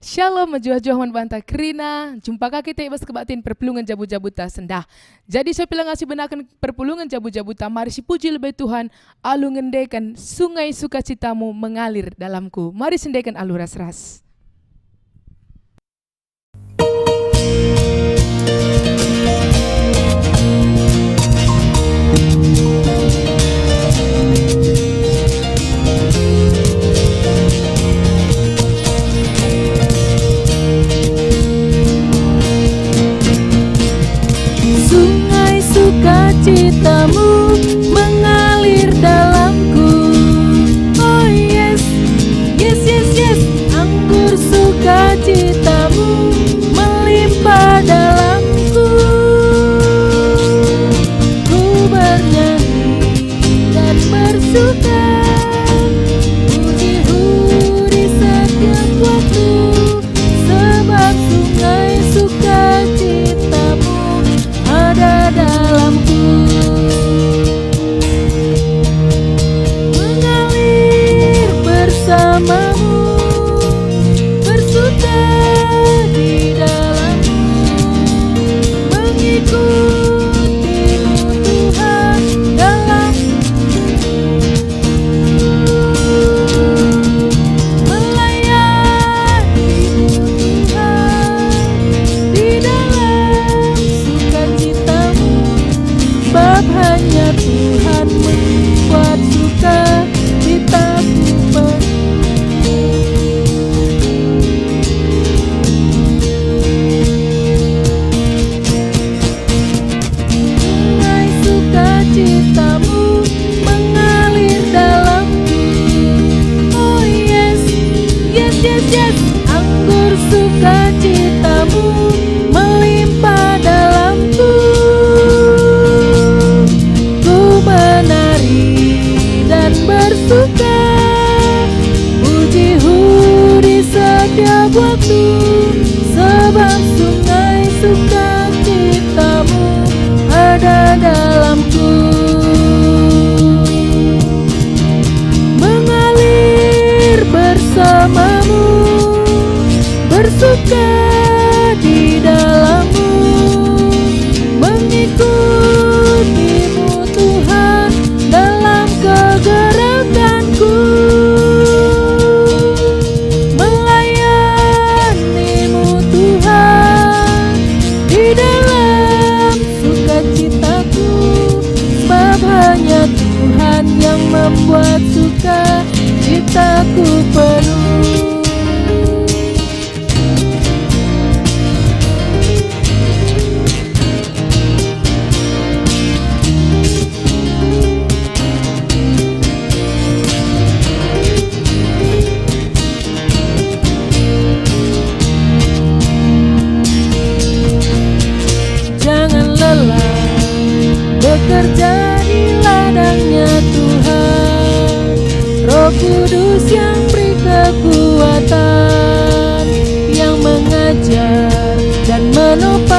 Shalom majuah-juah man banta krina. Jumpa kita ibas kebatin perpulungan jabu-jabuta sendah. Jadi saya bilang ngasih benakan perpulungan jabu-jabuta. Mari si puji lebih Tuhan. Alu ngendekan sungai sukacitamu mengalir dalamku. Mari sendekan alu ras-ras. Sukacitamu mengalir dalamku. Oh yes, yes, yes, yes. Anggur sukacitamu melimpah dalamku. Ku bernyanyi dan bersuka, puji-puji di setiap waktu, sebab sungai sukacitamu ada dalamku. Mengalir bersamamu, bersuka di dalammu, mengikutimu Tuhan dalam melayanimu Tuhan di dalam sukacitamu. Sebab hanya Tuhan membuat sukacitaku penuh. Sungai sukacitamu mengalir dalamku. Oh yes, yes, yes, yes. Anggur sukacitamu melimpah dalamku. Dan bersuka, puji-puji setiap waktu, sebab sungai sukacitamu ada dalamku. Mengalir bersamamu, bersuka di dalammu, mengikutimu Tuhan dalam kegerakanku, melayanimu Tuhan di dalam sukacitaku. Sebab hanya Tuhan yang membuat sukacitaku penuh. Jangan lelah bekerja di ladangnya Tuhan. Roh Kudus yang beri kekuatan, yang mengajar dan menopang.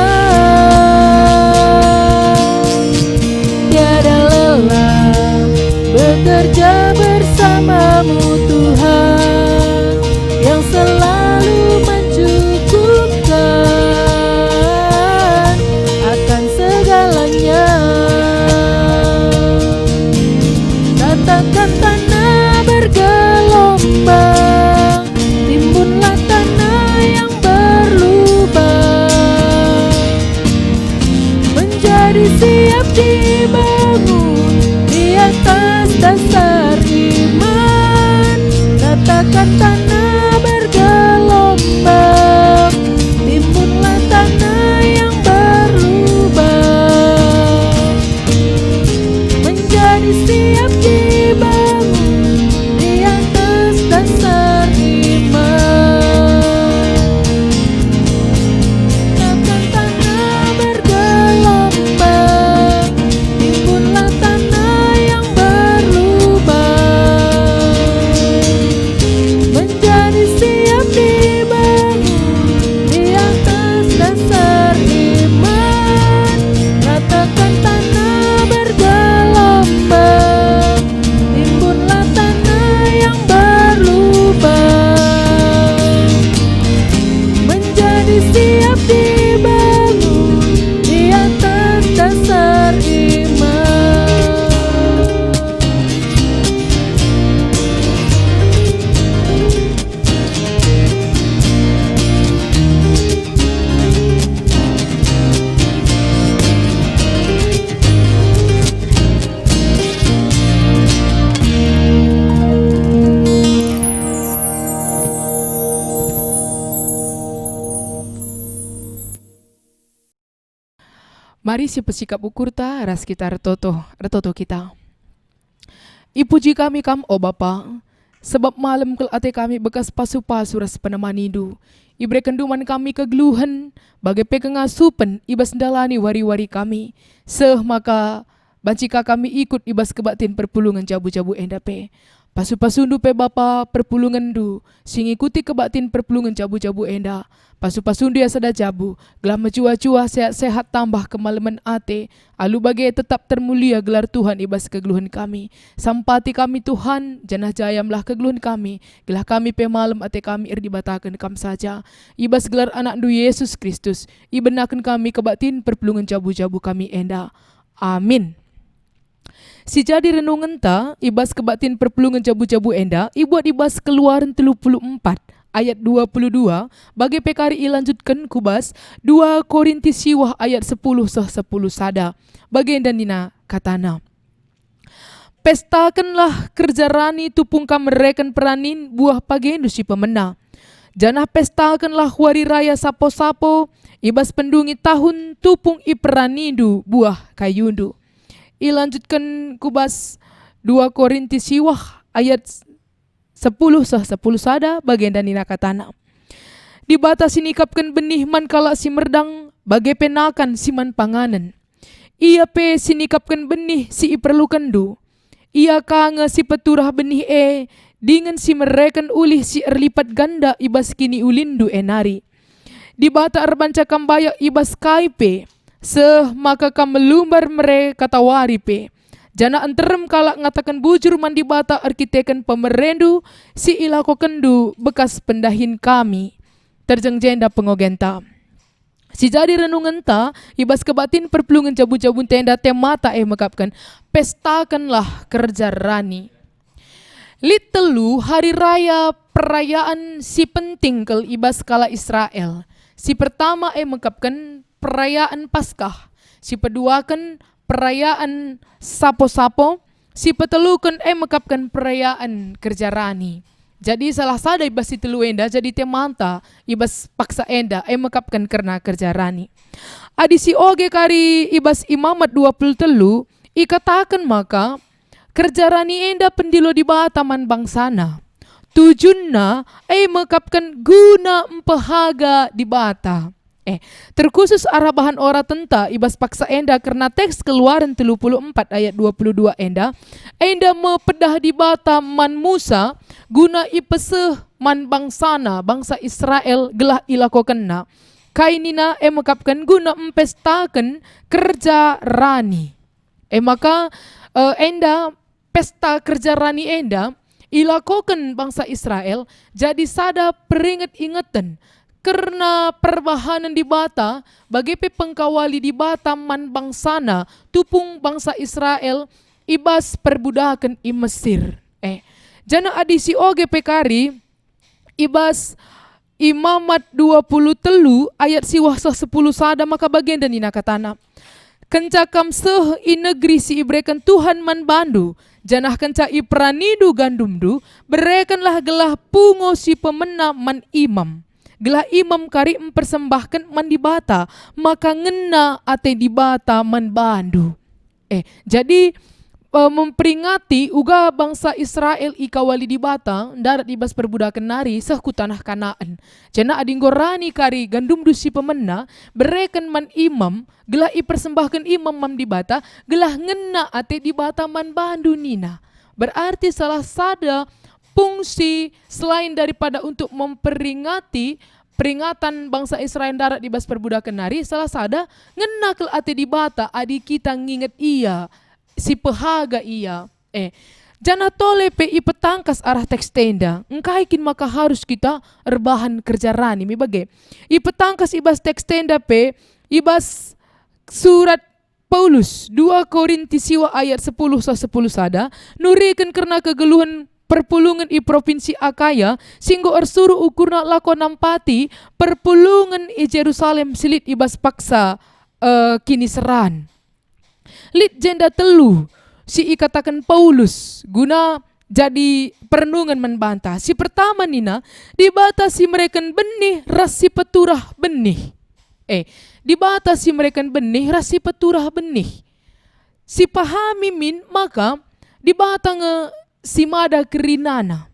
Tiada lelah bekerja bersamamu Tuhan, yang selalu mencukupkan akan segalanya. Ratakan tanah bergelombang, timbunlah tanah yang berlubang, menjadi siap dibangun di atas dasar iman. Ratakan tanah bergelombang, timbunlah tanah yang berlubang, menjadi siap dibangun di atas dasar iman. Ratakan tanah bergelombang, timbunlah tanah yang berlubang, Mari si pesikap ukur ta ras kita retoto kita. Ipuji kami o Bapa, sebab malam kel ate kami bekas pasu-pasu ras penemanidu. Ibre kenduman kami kegeluhan, bagai pekengasupen ibas dalani wari-wari kami. Seh maka bancika kami ikut ibas kebatin perpulungan jabu-jabu endape. Pasu-pasundu pe Bapa perpulungan du, sing ikuti kebatin perpulungan jabu-jabu enda. Pasu-pasundu ya sada jabu, gelah mencuah-cuah sehat-sehat tambah kemalaman ate. Alu bagai tetap termulia gelar Tuhan ibas kegeluhan kami. Sampati kami Tuhan, janah jayamlah kegeluhan kami. Gelah kami pe malam ate kami dibatakan kam saja. Ibas gelar anak du Yesus Kristus, ibenakan kami kebatin perpulungan jabu-jabu kami enda. Amin. Si jadi renungan ta, ibas kebatin perpulungan jabu-jabu enda, ibuat ibas Keluaran 34 ayat 22, bagi pekari ilanjutkan kubas 2 Korintus siwah ayat 10 sada. Bagi enda nina katana. Pestakanlah kerja rani tupung kamereken peranin buah pagendu si pemena. Janah pestakanlah wari raya sapo-sapo, ibas pendungi tahun tupung iperanindu buah kayundu. Ilanjutkan kubas 2 Korintus siwah ayat 10 sada bagian dan nina katana. Dibatasi nikapkan benih man kala si merdang bagai penakan siman panganan. Ia pe sinikapkan benih si iperlukan du. Ia kange si peturah benih dengan si mereken ulih si erlipat ganda ibas kini ulindu enari. Dibata arbanca kambaya ibas kaipe. Seh maka kam melumbar mere kata waripe. Jana anterem kalak ngatakan bujur mandi bata arkiteken pemerendu si ilako kendu bekas pendahin kami. Terjeng jenda pengogenta. Si jadi renungan ta ibas kebatin perpulungan jabu-jabun tenda temata mekapkan pestakanlah kerja rani. Litelu hari raya perayaan si penting kel ibas kala Israel. Si pertama mekapkan perayaan Paskah, si peduakan perayaan sapo-sapo, si petelukan mekapkan perayaan kerja rani. Jadi salah sada ibas si telu enda jadi temanta ibas paksa enda mekapkan karena kerja rani. Adi si oge kari ibas imamat 20 telu ikatakan maka kerja rani enda pendilo di bataman bangsana. Tujunna mekapkan guna empehaga di bata. Terkhusus arabahan ora tenta ibas paksa enda karena teks Keluaran 34 ayat 22 enda mepedah di bata man Musa guna ipeseh man bangsana bangsa Israel gelah ilakokenna kainina mekapkan guna empestaken kerja rani. Maka enda pesta kerja rani enda ilakoken bangsa Israel jadi sada peringat-ingatan karena perbahanan di bata bagi pengkawali di bata man bangsana tupung bangsa Israel ibas perbudakan i Mesir. Jana adisi oge pekari ibas imamat 20 telu ayat siwah 10 sada maka bagian dan ina katana. Kencakam seh i negeri si ibrekan Tuhan man bandu janah kenca i pranidu gandumdu berekanlah gelah pungo si pemena man imam. Gelah imam kari mempersembahkan man di bata maka ngena ate di bata man bandu. Jadi memperingati uga bangsa Israel ikawali di bata darat ibas perbudakan nari seh ku tanah Kanaan. Jana adinggorani kari gandum dusi pemena bereken man imam gelah ipersembahkan imam man di bata gelah ngena ate di bata man bandu nina. Berarti salah sada fungsi selain daripada untuk memperingati peringatan bangsa Israel darat di bas perbudakan nari salah sada ngenakal ate di bata adi kita nginget iya si pehaga iya. Jana tole pe ipetangkas arah teks tenda engkaikin maka harus kita rebahan kerja rani mi bage ipetangkas ibas teks tenda pe ibas surat Paulus 2 Korintus siwa ayat 10 sada nurikan karena kegeluhan perpulungan i provinsi Akaya singgo ersuru ukurna lako nampati perpulungan i Jerusalem silit ibas paksa kini seran. Lit jenda telu si ikatakan Paulus guna jadi perenungan membantah. Si pertama nina dibatasi mereka benih ras si peturah benih. Di bata si mereka benih rasi peturah benih. Si pahami min maka di bata nge si mada kerinana.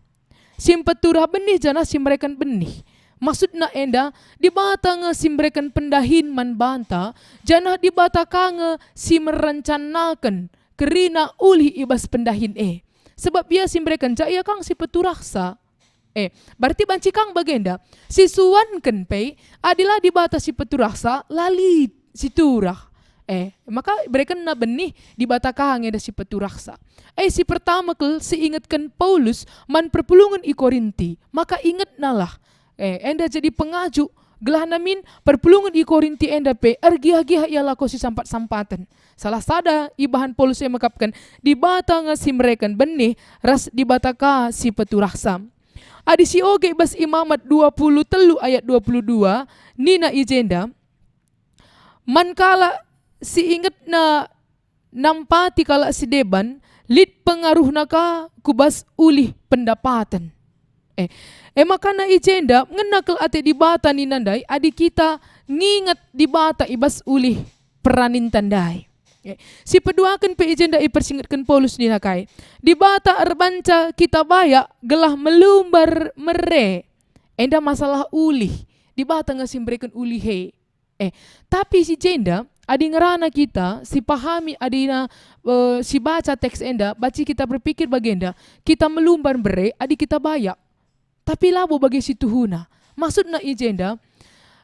Si peturah benih jana si mereka benih. Maksudna enda di bata nge si mereka pendahin man banta jana di bata kange si merencanakan kerina uli ibas pendahin sebab ia si mereka jaya kang si peturahsa. Berarti banci kang bagenda si suan ken pe adilah di bata si peturahsa lali si turah. Maka mereka na benih di bata kang ada si peturahsa. Si pertama kel si ingatkan Paulus man perpulungan i Korinti, maka ingat nalah. Enda jadi pengaju gelah namin perpulungan i Korinti enda pe ergiah-giah ialah ko si sampat-sampatan. Salah sada ibahan Paulus yang mengkapkan di bata nga si mereka benih ras di bata ka si peturahsa. Adi si oge bas Imamat 20 telu ayat 22 nina ijenda mankala si ingat na nampati kala si deban lit pengaruh naka kubas ulih pendapatan. Maka na ijenda ngenakal ate di bata ni nandai adi kita ngingat di bata ibas ulih peranin tandai. Si peduakan pe ijenda ipersingatkan Paulus ni nakai. Di bata arbanca kita bayak gelah melumbar mere. Enda masalah ulih. Di bata ngasimbrekan ulih he. Tapi si jenda adi ngerana kita si pahami adina si baca teks enda baci kita berpikir bagenda kita melumbar mere adi kita bayak. Tapi labo bagi si tuhuna. Maksudna ijenda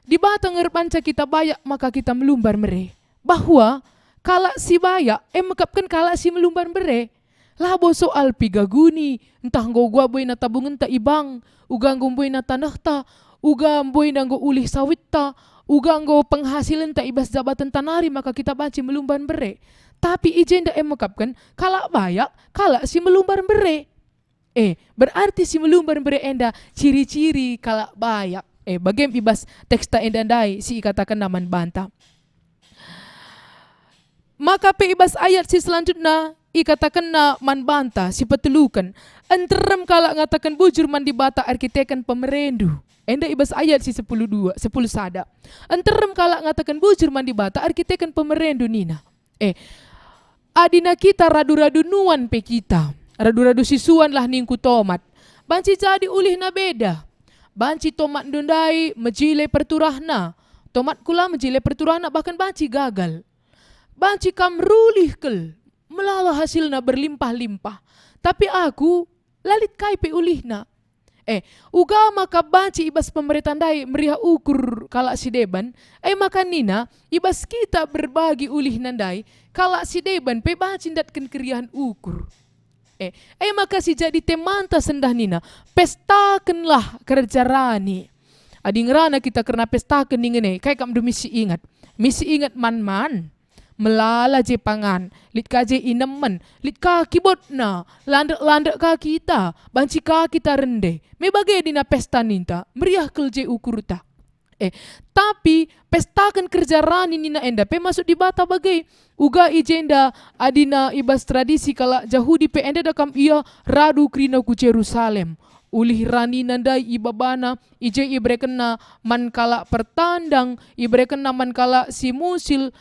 di bata ngerbanca kita bayak maka kita melumbar mere. Bahwa kala si bayak, mekapkan kala si melumbar bere. Labo soal pigaguni, entah gua boy na tabungan ta ibang, ugang boy na tanah ta, ugang boy na ulih sawit ta, ugang penghasilan ta ibas jabatan tanari, maka kita baci melumbar bere. Tapi ijenda mekapkan kala bayak, kala si melumbar bere. Berarti si melumbar bere enda ciri-ciri kala bayak. Bagaim ibas teksta enda dai si katakan naman banta. Maka pe ibas ayat si selanjutnya ikatakan na man banta si petelukan enterem kala ngatakan bujur man di bata arkitekan pemerendu. Enda ibas ayat si 10 sada. Enterem kala ngatakan bujur man di bata arkitekan pemerendu nina. Adina kita radu-radu nuan pe kita. Radu-radu sisuan lah ningku tomat. Banci jadi ulih na beda. Banci tomat ndundai mejile perturahna. Tomat kula mejile perturahna bahkan banci gagal. Banci kam rulih kel, melala hasilna berlimpah-limpah. Tapi aku lalit kai pe ulihna. Ugama ka banci ibas pemerintahan dai meriah ukur kala si deban. Maka nina ibas kita berbagi ulih nandai kala si deban pe banci datkan keriahan ukur. Maka si jadi temanta sendah nina pestakanlah kerja rani. Adi ngerana kita kena pestakan ningene kai kam do misi ingat man-man. Melala je pangan, lit ka je inemen, lit ka kibot na, landak ka kita, banci ka kita rende. Me bagai dina pesta ninta, meriah kel je ukurta. Tapi pestakan kerja rani nina enda, pe masuk di bata bagai. Uga ijenda adina ibas tradisi kala Jahudi pe enda dakam ia radu krina ku Jerusalem. Ulih rani nandai ibabana ije ibrekena man kala pertandang ibrekena man kala si musil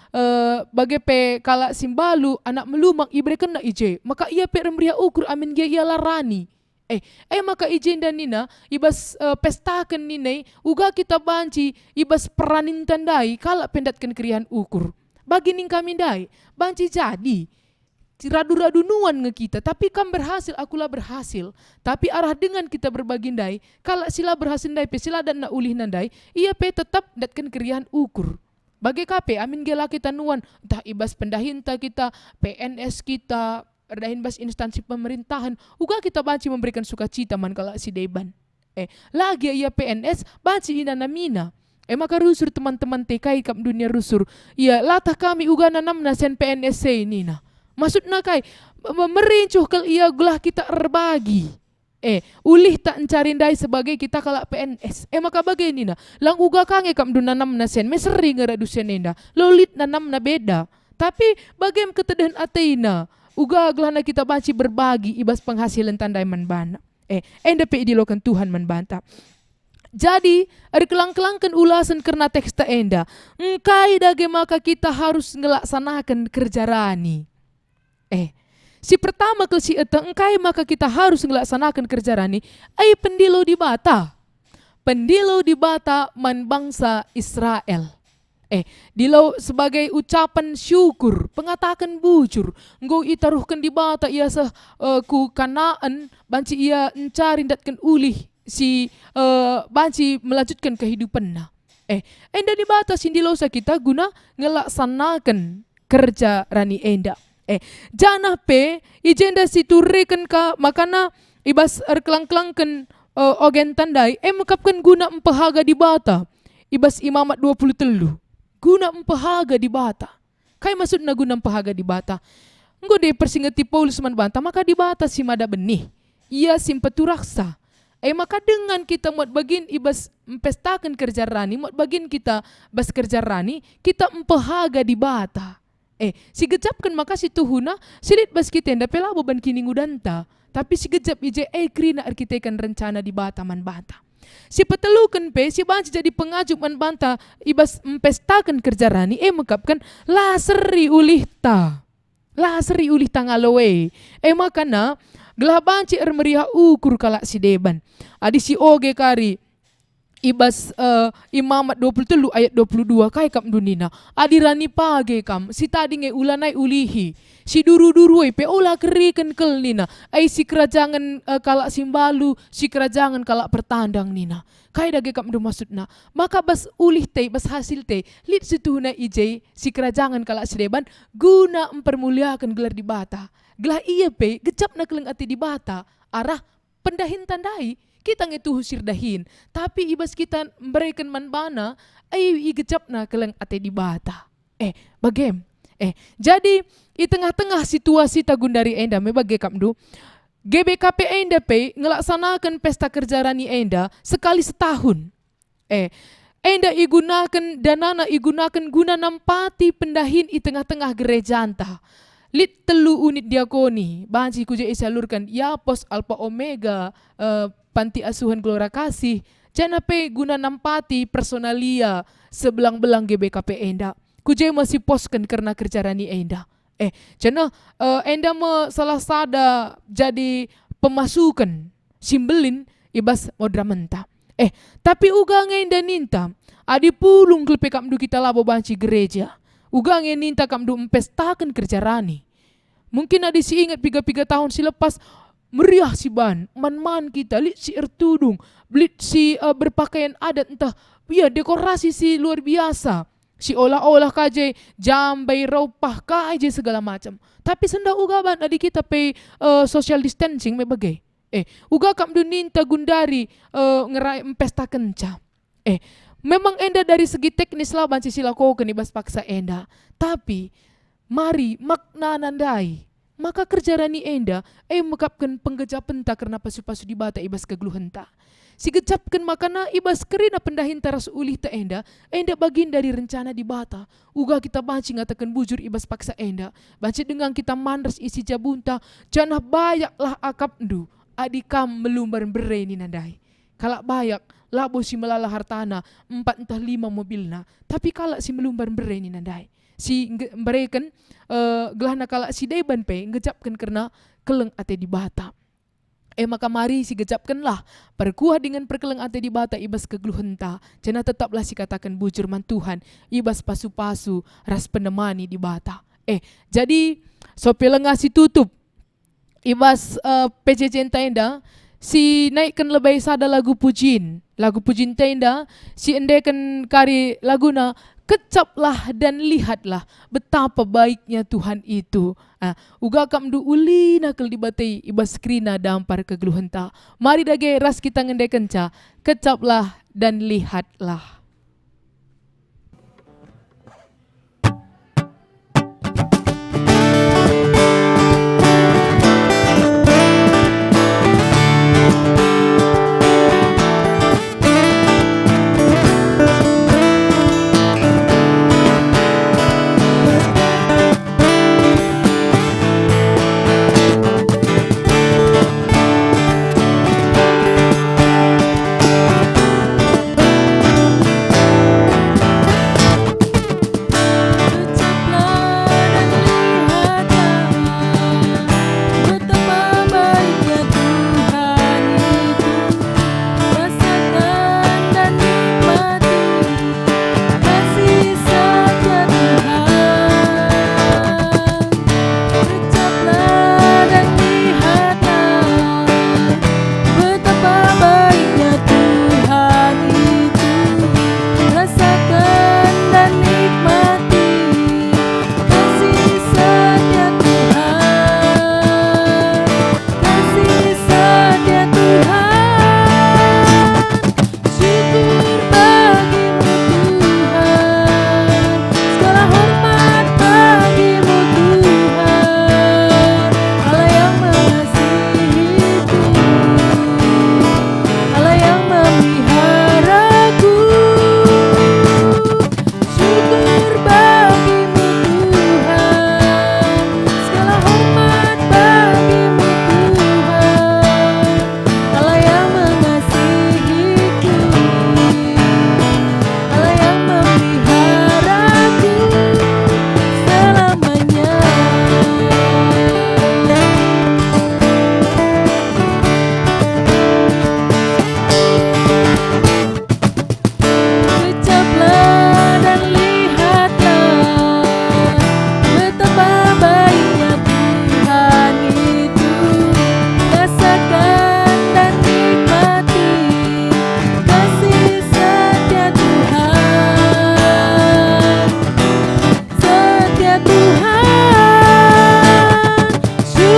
bagai pe kala simbalu anak melumak ibrekena ije maka ia pe remria ukur amin dia ialah rani maka ije dan nina ibas pestakan ninai uga kita banci ibas peranin tandai kala pendatkan kerian ukur bagi ning kami dai banci jadi radu-radu nuan nge kita, tapi kam berhasil, akulah berhasil. Tapi arah dengan kita berbagi ndai, kalau sila berhasil ndai, pe sila dan na ulih nandai, ia pe tetap datkan keriahan ukur. Bagai kape, amin gela kita nuan, entah ibas pendahinta kita, PNS kita, redahin bas instansi pemerintahan, uga kita banci memberikan sukacita man kalau si deban. Lagi ia PNS, banci ina namina. Maka rusur teman-teman TKI kam dunia rusur, ia latah kami uga nanamna sen PNS nina. Maksudnya kai merincuh kel ia gelah kita erbagi. Ulih tak encarindai sebagai kita kalak PNS. Maka bagini na. Lang uga kange kam du nanam na sen. Meseri ngeradu senenda. Lolit nanam na beda. Tapi bagaim ketedahan ateina. Uga gelah na kita baci berbagi ibas penghasilan tandai manbana. Enda pe idilokan Tuhan manbanta. Jadi, kelang-kelangkan ulasan karena teks ta enda. Engkai dage maka kita harus ngelaksanakan kerja rani. Si pertama ke si eta engkai maka kita harus ngelaksanakan kerja rani. Pendilo di bata. Pendilo di bata man bangsa Israel. Dilau sebagai ucapan syukur, pengatakan bujur. Engkau itaruhkan di bata ia ku Kanaan, banci ia encari datkan ulih si banci melanjutkan kehidupannya. Enda dibatasin di losa kita guna ngelaksanakan kerja rani enda. Janah pe ijenda siturekan ka makana ibas kelang-kelangkan ogen tandai mengkapkan guna empahaga di bata. Ibas Imamat 23 guna empahaga di bata. Kai maksudna guna empahaga di bata? Engko de persingati Paulus man banta maka di bata si mada benih. Ia simpetu raksa. Maka dengan kita muat bagin ibas pestakan kerja rani, muat bagin kita bas kerja rani, kita empahaga di bata. Si gejapkan maka si tuhuna, silit bas kita enda pelabo ban kini ngudanta. Tapi si gejap ije krina arkitekan rencana di bata man bata. Si petelukan pe, si banci jadi pengajuk man banta, ibas pestakan kerja rani, mengkapkan laseri ulih ta. Laseri ulih tangalowe. Makana, gelah banci meriah ukur kalak si deban. Adi si oge kari ibas Imamat 23 ayat 22 kai kam dunina. Adi rani page kam si tadi nge ulanai ulihi. Si duru-duru pe olah kerikan kel nina. Si kerajangan kalak simbalu, si kerajangan kalak pertandang nina. Kai dage kam du maksudna. Maka bas ulih te bas hasil te lit situhuna ije si kerajangan kalak si deban guna mempermuliakan gelar di bata. Gelah iya pe gecap na keleng ati di bata arah pendahin tandai kita ngetuhu sirdahin tapi ibas kita memberikan manbana i gecap na keleng ati di bata. Bagem. Jadi i tengah-tengah situasi tagundari enda me bage kamdu GBKP enda pe ngelaksanakan pesta kerja rani enda sekali setahun. Enda igunakan danana igunakan guna nampati pendahin i tengah-tengah gereja anta. Lit 3 unit diakoni, banci kuja isalurkan Yapos Alpha Omega, panti asuhan Gelora Kasih, jana pe guna nampati personalia sebelang-belang GBKP enda. Kuja masih poskan karena kerja rani enda. Jana enda salah sada jadi pemasukan simbelin ibas modramenta. Tapi uga ngenda ninta, adi pulung klepe kamdu kita labo banci gereja. Uga ninta kamdu empestakan kerja rani. Mungkin ada si ingat 3 tahun si lepas meriah si ban, man-man kita, lit si ertudung, lit si berpakaian adat entah, ya dekorasi si luar biasa. Si olah-olah kaje jambai raupah kaje segala macam. Tapi senda uga ban adi kita pe social distancing me bagai. Uga kamdu ninta gundari ngerai empesta kenca. Memang enda dari segi teknis lah banci silakokan ibas paksa enda. Tapi mari makna nandai. Maka kerja rani enda mekapkan penggejapan ta karena pasu-pasu di bata ibas kegluhenta. Si gecapkan makana ibas kerina pendahin taras ulih ta enda bagin dari rencana di bata. Uga kita banci ngatakan bujur ibas paksa enda. Banci dengan kita mandras isi jabunta. Janah bayaklah akap ndu. Adikam melumbar bereni nandai. Kalak bayak labo si melala hartana 4 entah 5 mobilna. Tapi kalak si melumbar bereni nandai. Si mereka gelahna kalak si deban pe ngejapkan karena keleng ate di bata. Maka mari si gejapkanlah perkuah dengan perkeleng ate di bata ibas kegluhenta. Cina tetaplah si katakan bujur man Tuhan ibas pasu-pasu ras penemani di bata. Jadi so pelengah si tutup ibas PJJ tenda si naikkan lebih sada lagu pujin tenda si endekan kari laguna kecaplah dan lihatlah betapa baiknya Tuhan itu. Uga kamdu uli nakal dibatai ibas skrina dampar kegluhenta. Mari dage ras kita ngendekan ca kecaplah dan lihatlah.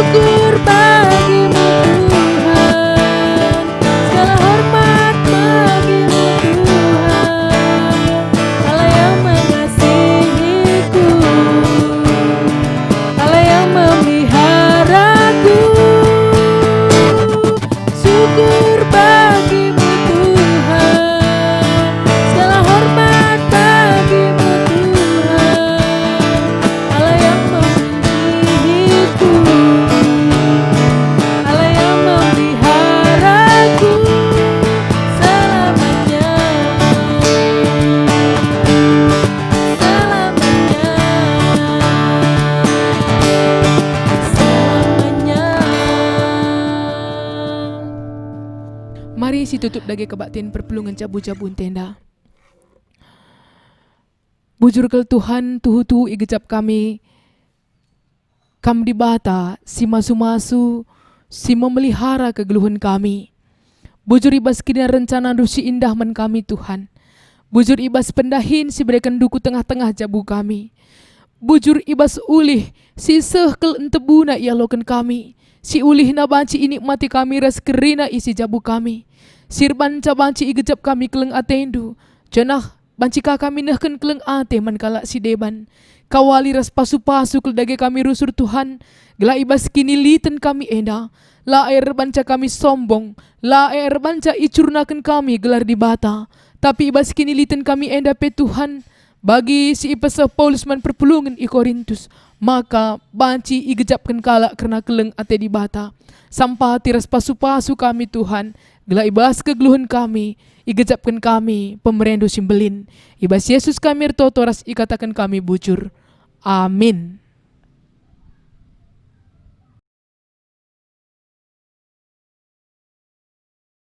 Syukur bagimu Tuhan, segala hormat bagimu Tuhan, Allah yang mengasihiku, Allah yang memeliharaku. Syukur bagimu Tuhan, segala hormat bagimu Tuhan, Allah yang mengasihiku, Allah yang memeliharaku selamanya, selamanya. Mari si tutup dage kebatin perpulungan jabu-jabun tenda. Bujur kel Tuhan tuhu-tuhu igejap kami. Kam di bata si masu-masu si memelihara kegeluhan kami. Bujur ibas kini rencana dusi indah men kami Tuhan. Bujur ibas pendahin si berikan duku tengah-tengah jabu kami. Bujur ibas ulih si seh kel entebuna ia loken kami. Si ulih na banci ini mati kami ras kerina isi jabu kami. Sir banca banci igejap kami keleng atendu. Jenah banci kami nehken keleng ate man kala si deban. Kawali ras pasu-pasu kel dage kami rusur Tuhan. Gela ibas kini liten kami enda. La air banca kami sombong. La air banca icurnakan kami gelar di bata. Tapi ibas kini liten kami enda pe Tuhan. Bagi si ipesah Paulus man perpulungan i Korintus. Maka banci igejapkan kala karena keleng ate di bata. Sampah tiras pasu-pasu kami Tuhan. Gela ibas kegeluhan kami. Igejapkan kami pemerendo simbelin. Ibas Yesus kami ertotoras ikatakan kami bujur. Amin.